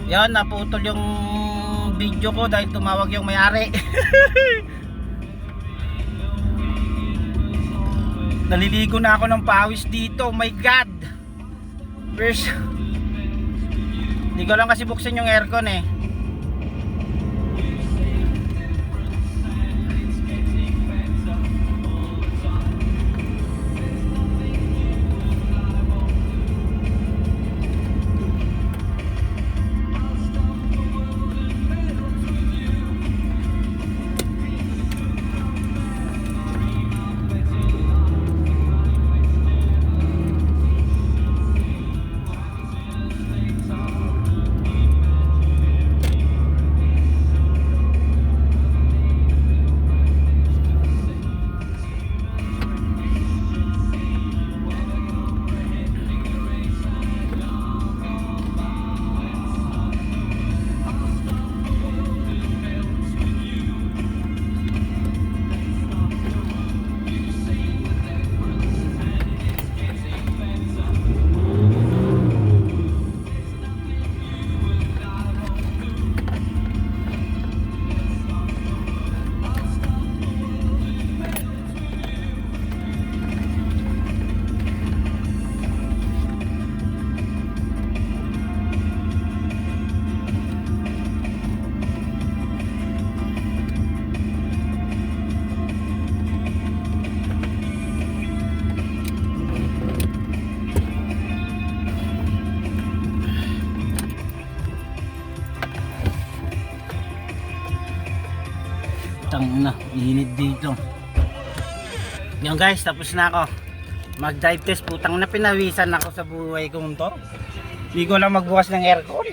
Yan, naputol yung video ko dahil tumawag yung may-ari. Naliligo na ako ng pawis dito. Oh my God. First, hindi ko lang kasi buksan yung aircon eh. Tangina, init dito. Yan guys, tapos na ako mag dive test. Putang na, pinawisan ako sa buhay kong to. Hindi ko lang magbukas ng aircon.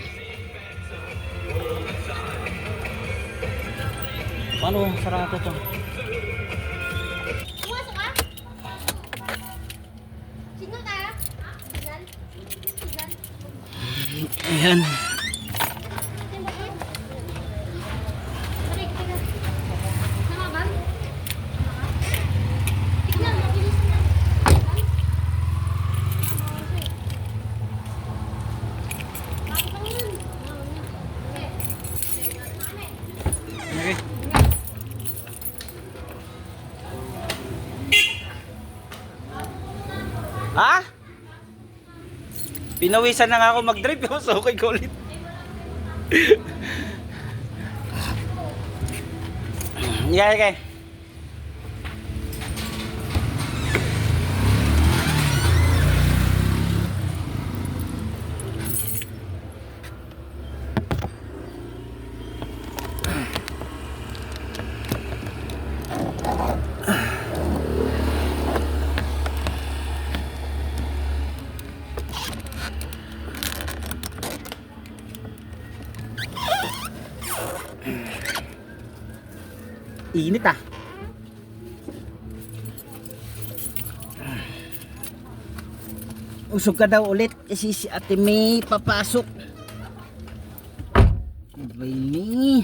Paano sarado to? Pumasok ka? Signal tayo? Signal? Signal? Ayan. Okay. Ha? Pinawisan na nga ako mag-drive. So okay ko ulit. Yeah, okay. Init ah. Usog ka daw ulit kasi si Ate May papasok. Abay ni.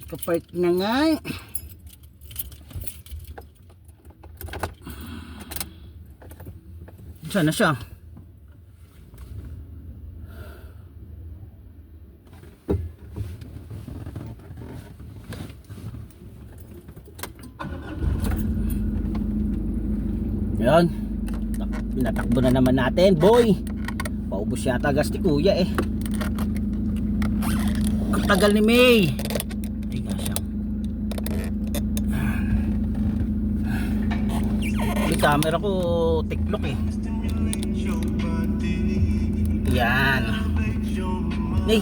Kapark na nga. Saan na siya? Yan. Pinatakbo na naman natin, boy. Paubos yata gas ni kuya eh. Ang tagal ni May. Ay gasya. Yung camera ko tiklok eh. Yan. Hey.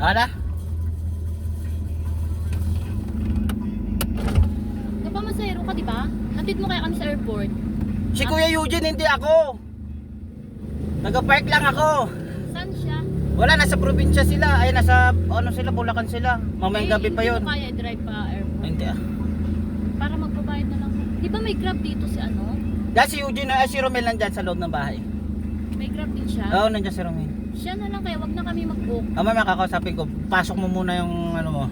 Ala? Napamasayro ka, di ba? Hatid mo kaya kami sa airport. Si Kuya Eugene, hindi ako. Nag-park lang ako. Saan siya? Wala, nasa probinsya sila. Ay, nasa, ano sila, Bulacan sila. Mamayang gabi pa yun. Hindi mo kaya i-drive pa airport. Hindi ah. Para magbabayad na lang. Di ba may Grab dito si ano? Dahil si Eugene, si Romel nandyan sa loob ng bahay. May Grab din siya? Oo, nandyan si Romel. Siya na lang kaya wag na kami mag-book. Mamaya makakausapin ko. Pasok mo muna yung ano mo.